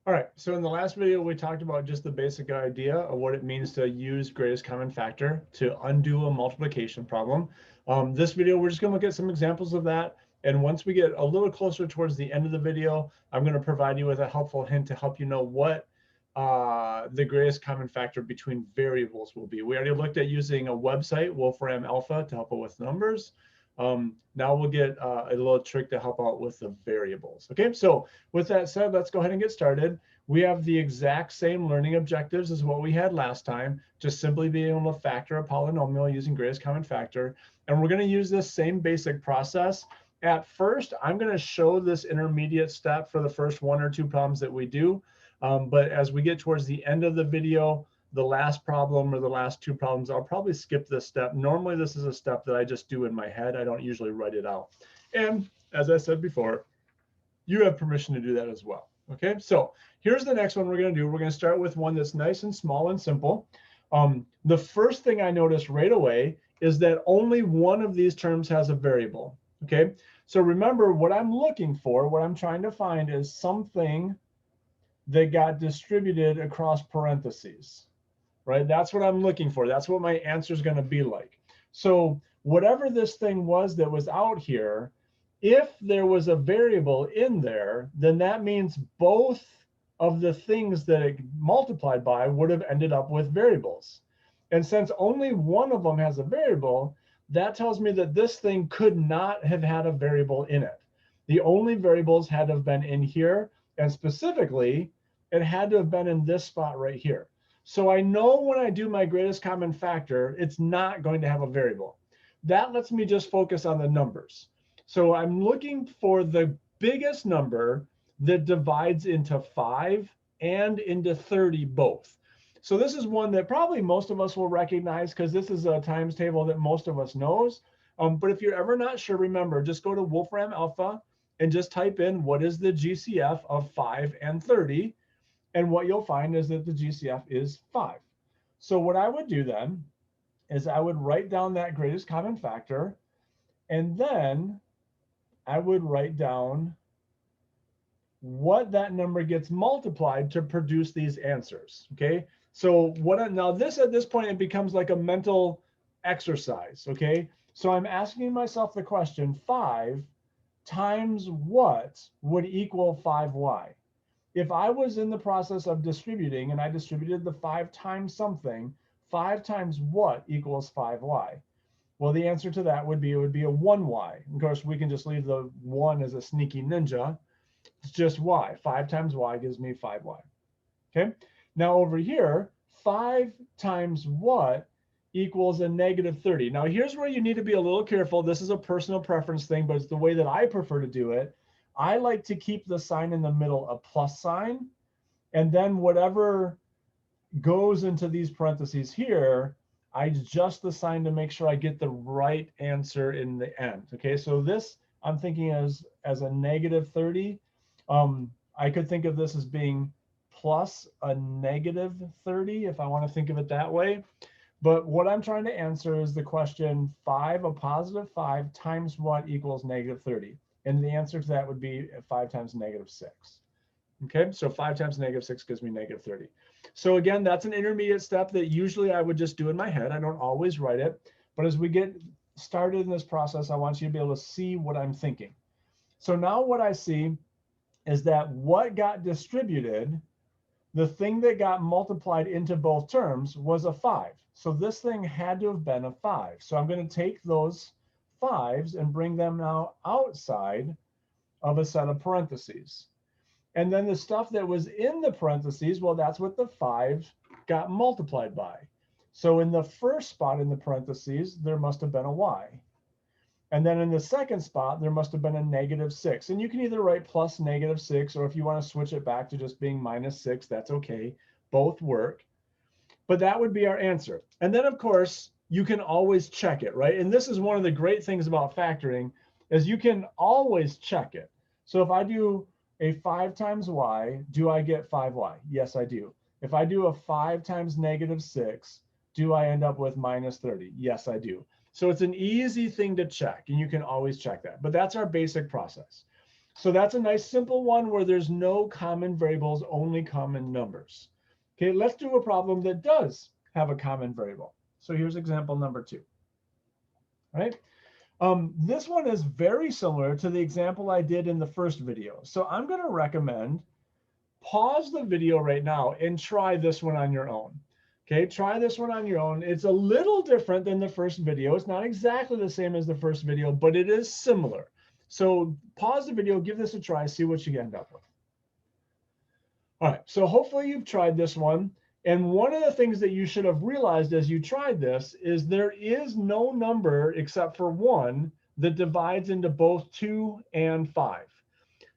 All right, so in the last video, we talked about just the basic idea of what it means to use greatest common factor to undo a multiplication problem. This video, we're just gonna look at some examples of that. And once we get a little closer towards the end of the video, I'm gonna provide you with a helpful hint to help you know what the greatest common factor between variables will be. We already looked at using a website, Wolfram Alpha, to help out with numbers. Now we'll get a little trick to help out with the variables. Okay, so with that said, let's go ahead and get started. We have the exact same learning objectives as what we had last time, just simply being able to factor a polynomial using greatest common factor. And we're going to use this same basic process. At first, I'm going to show this intermediate step for the first one or two problems that we do. But as we get towards the end of the video, the last problem or the last two problems, I'll probably skip this step. Normally, this is a step that I just do in my head. I don't usually write it out. And as I said before, you have permission to do that as well. Okay, so here's the next one we're going to do. We're going to start with one that's nice and small and simple. The first thing I noticed right away is that only one of these terms has a variable. Okay, so remember what I'm looking for, what I'm trying to find is something that got distributed across parentheses. Right? That's what I'm looking for. That's what my answer is going to be like. So whatever this thing was that was out here, if there was a variable in there, then that means both of the things that it multiplied by would have ended up with variables. And since only one of them has a variable, that tells me that this thing could not have had a variable in it. The only variables had to have been in here, and specifically, it had to have been in this spot right here. So I know when I do my greatest common factor, it's not going to have a variable. That lets me just focus on the numbers. So I'm looking for the biggest number that divides into 5 and into 30 both. So this is one that probably most of us will recognize because this is a times table that most of us knows. But if you're ever not sure, remember, just go to Wolfram Alpha and just type in what is the GCF of 5 and 30. And what you'll find is that the GCF is 5. So what I would do then is I would write down that greatest common factor, and then I would write down what that number gets multiplied to produce these answers. Okay, so now this at this point, it becomes like a mental exercise. Okay, so I'm asking myself the question, 5 times what would equal 5y? If I was in the process of distributing and I distributed the 5 times something, 5 times what equals 5y? Well, the answer to that would be, it would be a 1y. Of course, we can just leave the 1 as a sneaky ninja. It's just y. 5 times y gives me 5y. Okay. Now over here, 5 times what equals a negative 30. Now here's where you need to be a little careful. This is a personal preference thing, but it's the way that I prefer to do it. I like to keep the sign in the middle a plus sign, and then whatever goes into these parentheses here, I adjust the sign to make sure I get the right answer in the end. Okay, so this I'm thinking as a negative 30. I could think of this as being plus a negative 30 if I want to think of it that way. But what I'm trying to answer is the question, a positive 5 times what equals negative 30? And the answer to that would be 5 times negative 6. Okay, so 5 times negative 6 gives me negative 30. So again, that's an intermediate step that usually I would just do in my head. I don't always write it. But as we get started in this process, I want you to be able to see what I'm thinking. So now what I see is that what got distributed, the thing that got multiplied into both terms was a 5. So this thing had to have been a 5. So I'm going to take those 5s and bring them now outside of a set of parentheses. And then the stuff that was in the parentheses, well, that's what the 5 got multiplied by. So in the first spot in the parentheses, there must have been a y. And then in the second spot, there must have been a negative 6. And you can either write plus negative 6, or if you want to switch it back to just being minus 6, that's okay. Both work. But that would be our answer. And then, of course, you can always check it, right? And this is one of the great things about factoring is you can always check it. So if I do a 5 times y, do I get 5y? Yes, I do. If I do a 5 times negative 6, do I end up with minus 30? Yes, I do. So it's an easy thing to check, and you can always check that. But that's our basic process. So that's a nice simple one where there's no common variables, only common numbers. Okay, let's do a problem that does have a common variable. So here's example number 2. All right. This one is very similar to the example I did in the first video. So I'm going to recommend pause the video right now and try this one on your own. Okay, try this one on your own. It's a little different than the first video. It's not exactly the same as the first video, but it is similar. So pause the video, give this a try, see what you end up with. All right, so hopefully you've tried this one. And one of the things that you should have realized as you tried this is there is no number except for 1 that divides into both 2 and 5.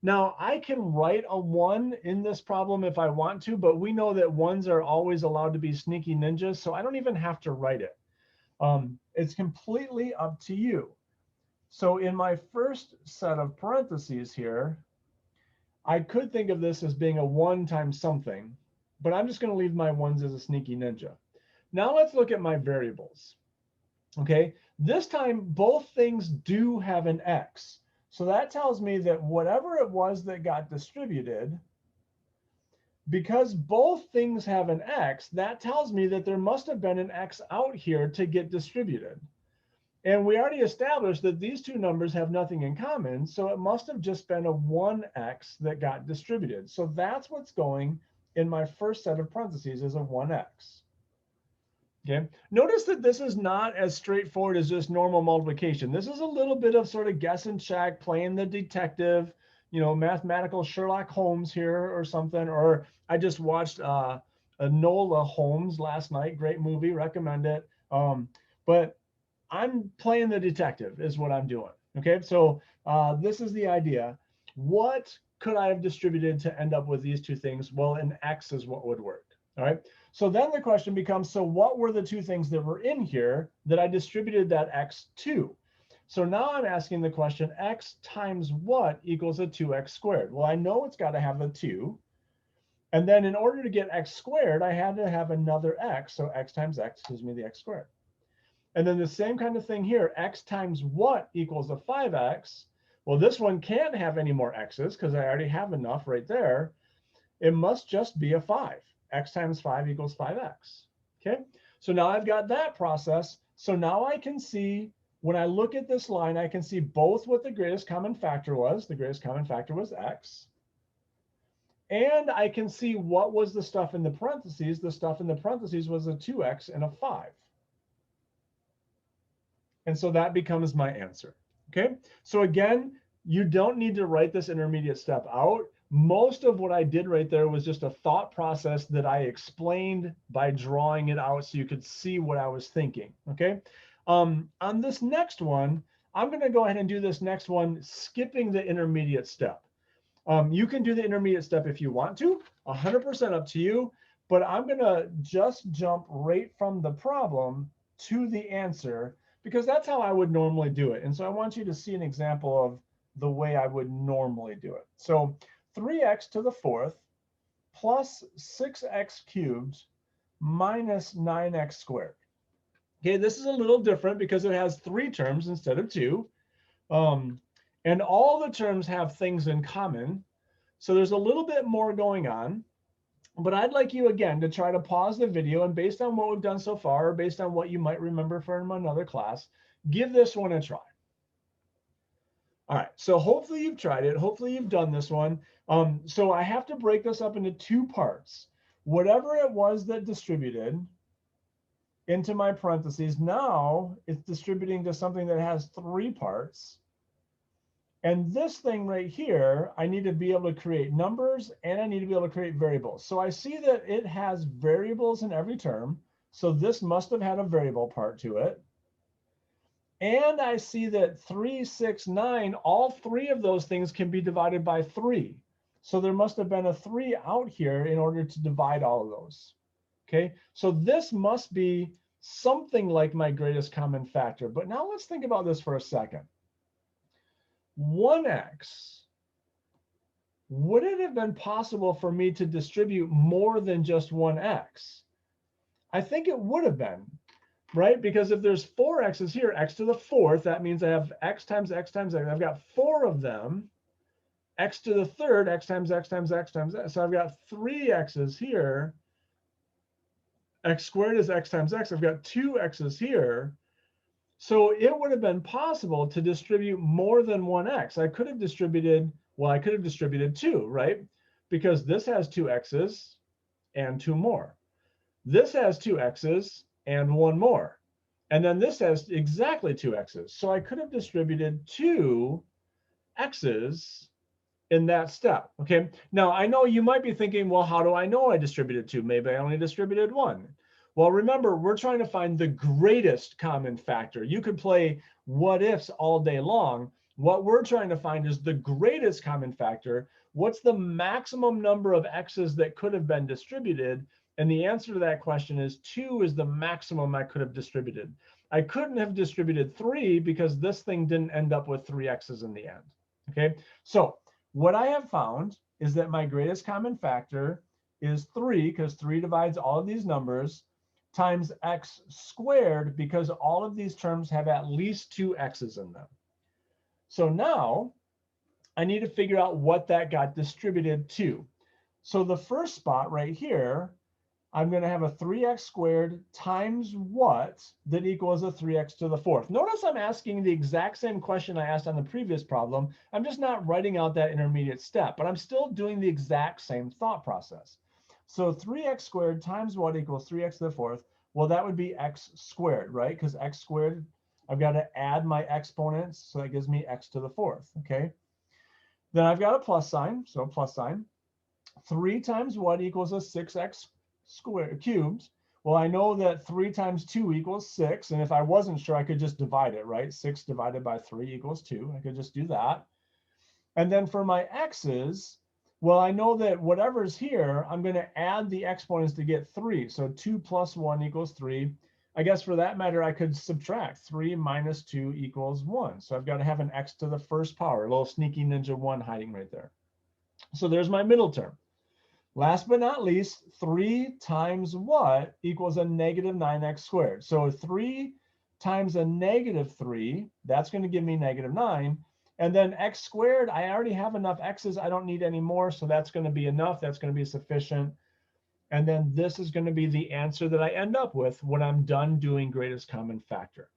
Now, I can write a 1 in this problem if I want to, but we know that 1s are always allowed to be sneaky ninjas, so I don't even have to write it. It's completely up to you. So in my first set of parentheses here, I could think of this as being a 1 times something, but I'm just going to leave my 1s as a sneaky ninja. Now let's look at my variables. Okay, this time both things do have an x. So that tells me that whatever it was that got distributed, because both things have an x, that tells me that there must have been an x out here to get distributed. And we already established that these two numbers have nothing in common, so it must have just been a 1x that got distributed. So that's what's going in my first set of parentheses is a 1x. Okay, notice that this is not as straightforward as just normal multiplication. This is a little bit of sort of guess and check, playing the detective, you know, mathematical Sherlock Holmes here or something. Or I just watched Enola Holmes last night. Great movie, recommend it. But I'm playing the detective is what I'm doing. Okay, so this is the idea. What could I have distributed to end up with these two things? Well, an x is what would work. All right. So then the question becomes, so what were the two things that were in here that I distributed that x to? So now I'm asking the question, x times what equals a 2x squared? Well, I know it's got to have a 2. And then in order to get x squared, I had to have another x. So x times x gives me the x squared. And then the same kind of thing here, x times what equals a 5x? Well, this one can't have any more x's because I already have enough right there. It must just be a 5. X times 5 equals 5x. Okay, so now I've got that process. So now I can see, when I look at this line, I can see both what the greatest common factor was. The greatest common factor was x. And I can see what was the stuff in the parentheses. The stuff in the parentheses was a 2x and a 5. And so that becomes my answer. Okay, so again, you don't need to write this intermediate step out. Most of what I did right there was just a thought process that I explained by drawing it out so you could see what I was thinking. Okay, on this next one, I'm going to go ahead and do this next one, skipping the intermediate step. You can do the intermediate step if you want to, 100% up to you, but I'm going to just jump right from the problem to the answer because that's how I would normally do it. And so I want you to see an example of the way I would normally do it. So 3x to the 4th plus 6x cubed minus 9x squared. Okay, this is a little different because it has 3 terms instead of 2. And all the terms have things in common. So there's a little bit more going on. But I'd like you, again, to try to pause the video. And based on what we've done so far, or based on what you might remember from another class, give this one a try. All right, so hopefully you've tried it. Hopefully you've done this one. So I have to break this up into 2 parts. Whatever it was that distributed into my parentheses, now it's distributing to something that has 3 parts. And this thing right here, I need to be able to create numbers and I need to be able to create variables. So I see that it has variables in every term. So this must have had a variable part to it. And I see that 3, 6, 9, all 3 of those things can be divided by 3. So there must have been a 3 out here in order to divide all of those. Okay, so this must be something like my greatest common factor. But now let's think about this for a second. 1x, would it have been possible for me to distribute more than just 1x? I think it would have been, right? Because if there's 4 x's here, x to the 4th, that means I have x times x times x. I've got 4 of them. x to the third, x times x times x times x. So I've got 3 x's here. X squared is x times x. I've got 2 x's here. So it would have been possible to distribute more than 1x. I could have distributed, well, I could have distributed 2, right? Because this has 2 x's and 2 more. This has 2 x's and 1 more. And then this has exactly 2 x's. So I could have distributed 2 x's in that step. Okay. Now I know you might be thinking, well, how do I know I distributed 2? Maybe I only distributed 1. Well, remember, we're trying to find the greatest common factor. You could play what ifs all day long. What we're trying to find is the greatest common factor. What's the maximum number of x's that could have been distributed? And the answer to that question is 2 is the maximum I could have distributed. I couldn't have distributed 3 because this thing didn't end up with 3 x's in the end. Okay, so what I have found is that my greatest common factor is 3, because 3 divides all of these numbers, times x squared, because all of these terms have at least 2 x's in them. So now I need to figure out what that got distributed to. So the first spot right here, I'm going to have a 3x squared times what that equals a 3x to the 4th. Notice I'm asking the exact same question I asked on the previous problem. I'm just not writing out that intermediate step, but I'm still doing the exact same thought process. So 3x squared times what equals 3x to the 4th? Well, that would be x squared, right? Because x squared, I've got to add my exponents, so that gives me x to the 4th, okay? Then I've got a plus sign, so plus sign. 3 times what equals a 6x squared cubed? Well, I know that 3 times 2 equals 6. And if I wasn't sure, I could just divide it, right? 6 divided by 3 equals 2. I could just do that. And then for my x's, well, I know that whatever's here, I'm going to add the exponents to get 3. So 2 plus 1 equals 3. I guess for that matter, I could subtract 3 minus 2 equals 1. So I've got to have an x to the first power, a little sneaky ninja 1 hiding right there. So there's my middle term. Last but not least, 3 times what equals a negative 9x squared. So 3 times a negative 3, that's going to give me negative 9. And then x squared, I already have enough x's. I don't need any more. So that's going to be enough. That's going to be sufficient. And then this is going to be the answer that I end up with when I'm done doing greatest common factor.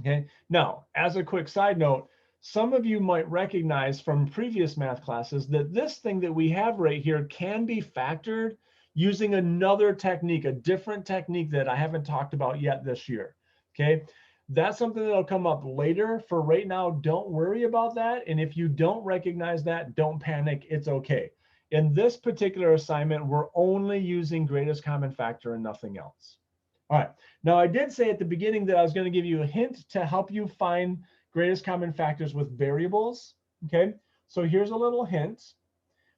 Okay. Now, as a quick side note, some of you might recognize from previous math classes that this thing that we have right here can be factored using another technique, a different technique that I haven't talked about yet this year. Okay, that's something that'll come up later. For right now, don't worry about that. And if you don't recognize that, don't panic. It's okay. In this particular assignment, we're only using greatest common factor and nothing else. All right. Now, I did say at the beginning that I was going to give you a hint to help you find greatest common factors with variables. Okay, so here's a little hint.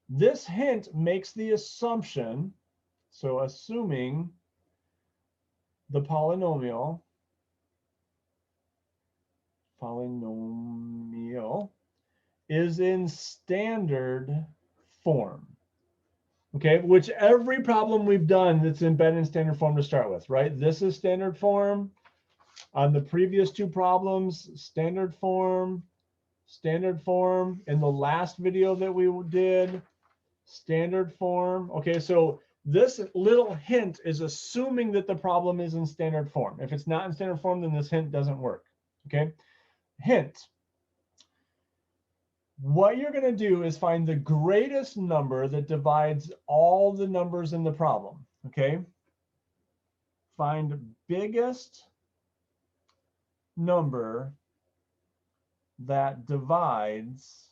This hint makes the assumption, so assuming the polynomial is in standard form. Okay, which every problem we've done that's been in standard form to start with, right? This is standard form. On the previous 2 problems, standard form. In the last video that we did, standard form. Okay, so this little hint is assuming that the problem is in standard form. If it's not in standard form, then this hint doesn't work. Okay, hint. What you're going to do is find the greatest number that divides all the numbers in the problem. Okay, find biggest number that divides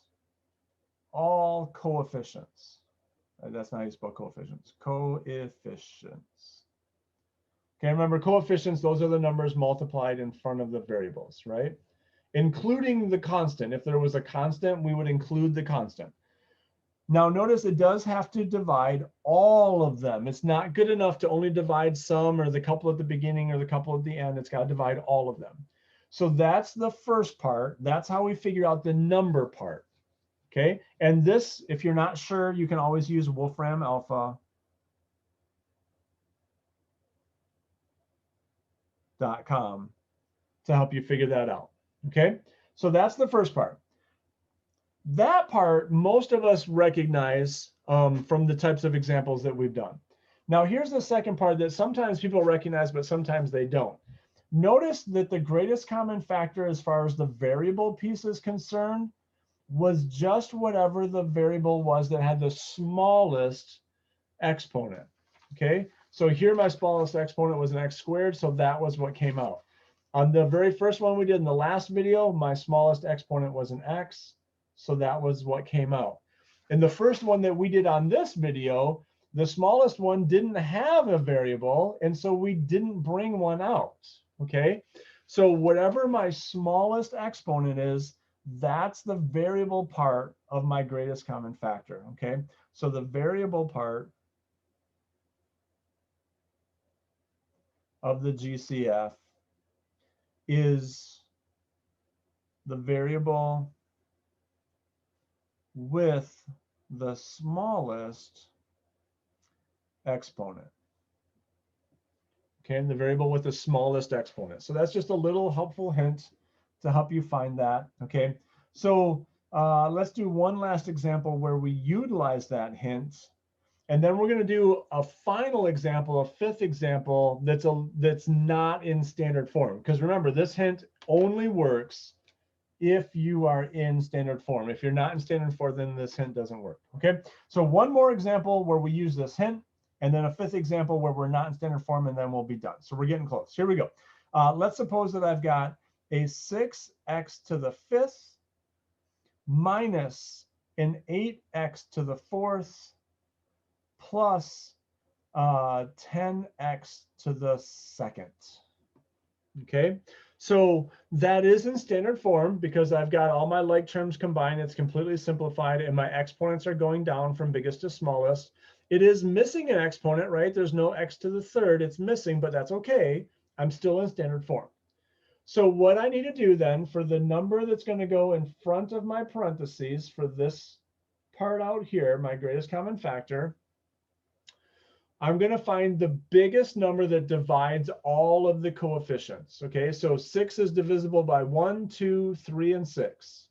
all coefficients. That's not how you spell coefficients. Coefficients. Okay, remember coefficients, those are the numbers multiplied in front of the variables, right? Including the constant. If there was a constant, we would include the constant. Now notice it does have to divide all of them. It's not good enough to only divide some or the couple at the beginning or the couple at the end. It's got to divide all of them. So that's the first part. That's how we figure out the number part. Okay, and this, if you're not sure, you can always use Wolfram Alpha.com to help you figure that out. Okay, so that's the first part. That part, most of us recognize from the types of examples that we've done. Now, here's the second part that sometimes people recognize, but sometimes they don't. Notice that the greatest common factor as far as the variable piece is concerned was just whatever the variable was that had the smallest exponent. Okay, so here my smallest exponent was an x squared, so that was what came out. On the very first one we did in the last video, my smallest exponent was an x, so that was what came out. In the first one that we did on this video, the smallest one didn't have a variable, and so we didn't bring one out. Okay, so whatever my smallest exponent is, that's the variable part of my greatest common factor. Okay, so the variable part of the GCF is the variable with the smallest exponent. Okay, and the variable with the smallest exponent. So that's just a little helpful hint to help you find that. Okay, so let's do one last example where we utilize that hint. And then we're going to do a final example, a fifth example that's not in standard form. Because remember, this hint only works if you are in standard form. If you're not in standard form, then this hint doesn't work. Okay, so one more example where we use this hint, and then a fifth example where we're not in standard form, and then we'll be done. So we're getting close. Here we go. Let's suppose that I've got a 6x to the 5th minus an 8x to the 4th plus 10x to the 2nd. Okay, so that is in standard form because I've got all my like terms combined. It's completely simplified, and my exponents are going down from biggest to smallest. It is missing an exponent, right? There's no x to the 3rd. It's missing, but that's okay. I'm still in standard form. So what I need to do then for the number that's going to go in front of my parentheses for this part out here, my greatest common factor, I'm going to find the biggest number that divides all of the coefficients. Okay, so 6 is divisible by 1, 2, 3, and 6.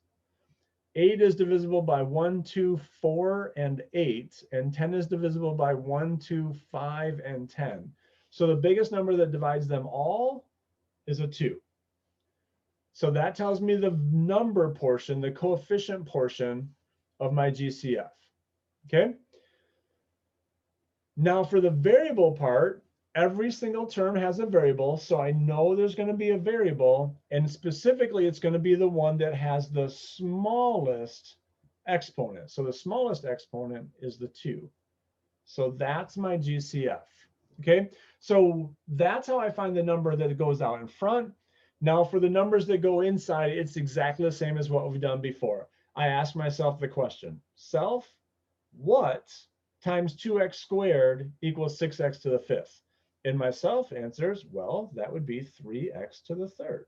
8 is divisible by 1, 2, 4, and 8. And 10 is divisible by 1, 2, 5, and 10. So the biggest number that divides them all is a 2. So that tells me the number portion, the coefficient portion of my GCF. Okay. Now for the variable part, every single term has a variable, so I know there's going to be a variable, and specifically it's going to be the one that has the smallest exponent. So the smallest exponent is the 2. So that's my GCF. Okay, so that's how I find the number that goes out in front. Now for the numbers that go inside, it's exactly the same as what we've done before. I ask myself the question, self, what times 2x squared equals 6x to the 5th? And myself answers, well, that would be 3x to the 3rd.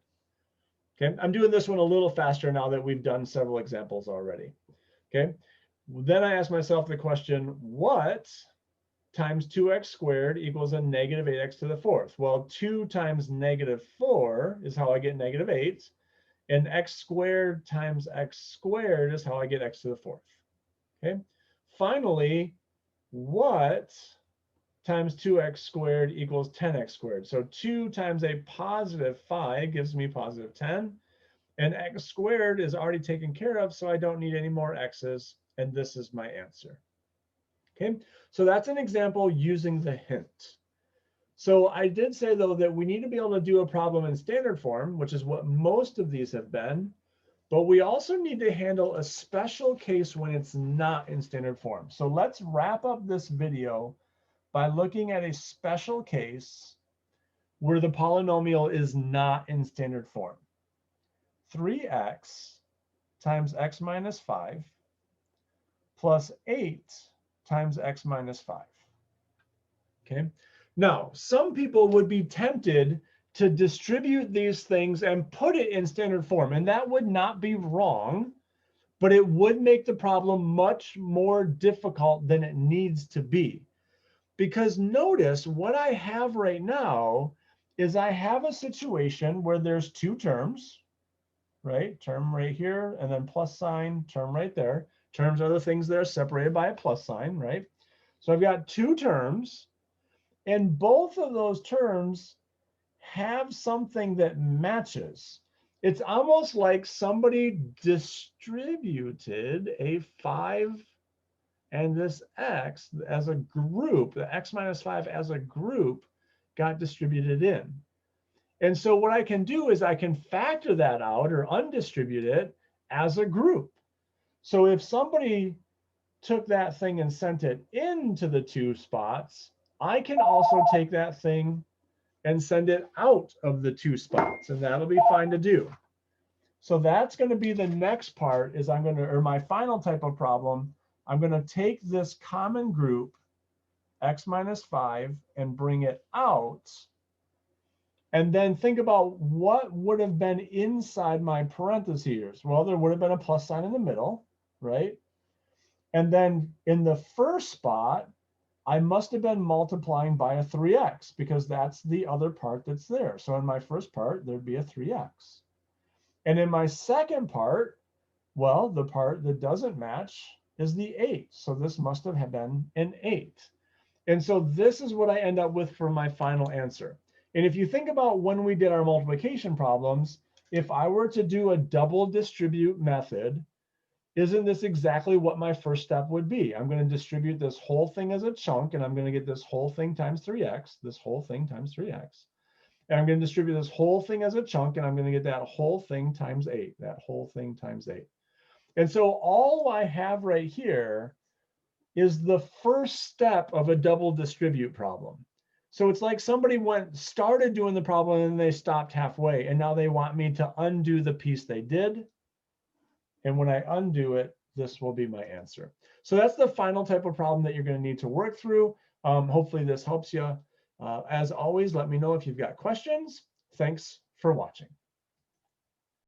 Okay, I'm doing this one a little faster now that we've done several examples already. Okay, then I ask myself the question, what times 2x squared equals a negative 8x to the 4th? Well, 2 times negative 4 is how I get negative 8. And x squared times x squared is how I get x to the 4th. Okay, finally, what times 2x squared equals 10x squared? So 2 times a positive 5 gives me positive 10. And x squared is already taken care of, so I don't need any more x's. And this is my answer. Okay, so that's an example using the hint. So I did say, though, that we need to be able to do a problem in standard form, which is what most of these have been. But we also need to handle a special case when it's not in standard form. So let's wrap up this video by looking at a special case where the polynomial is not in standard form. 3x times x minus 5 plus 8 times x minus 5. Okay. Now, some people would be tempted to distribute these things and put it in standard form, and that would not be wrong, but it would make the problem much more difficult than it needs to be. Because notice what I have right now is I have a situation where there's 2 terms, right? Term right here, and then plus sign, term right there. Terms are the things that are separated by a plus sign, right? So I've got two terms, and both of those terms have something that matches. It's almost like somebody distributed a 5 and this x as a group, the x minus 5 as a group got distributed in. And so what I can do is I can factor that out or undistribute it as a group. So if somebody took that thing and sent it into the two spots, I can also take that thing and send it out of the two spots, and that'll be fine to do. So that's going to be the next part is I'm going to, or my final type of problem, I'm going to take this common group, x minus 5, and bring it out. And then think about what would have been inside my parentheses. Well, there would have been a plus sign in the middle, right? And then in the first spot, I must have been multiplying by a 3x because that's the other part that's there. So in my first part, there'd be a 3x. And in my second part, well, the part that doesn't match is the 8. So this must have been an 8. And so this is what I end up with for my final answer. And if you think about when we did our multiplication problems, if I were to do a double distribute method, isn't this exactly what my first step would be? I'm going to distribute this whole thing as a chunk, and I'm going to get this whole thing times 3x, this whole thing times 3x. And I'm going to distribute this whole thing as a chunk, and I'm going to get that whole thing times 8, that whole thing times 8. And so all I have right here is the first step of a double distribute problem. So it's like somebody started doing the problem and they stopped halfway, and now they want me to undo the piece they did. And when I undo it, this will be my answer. So that's the final type of problem that you're going to need to work through. Hopefully this helps you. As always, let me know if you've got questions. Thanks for watching.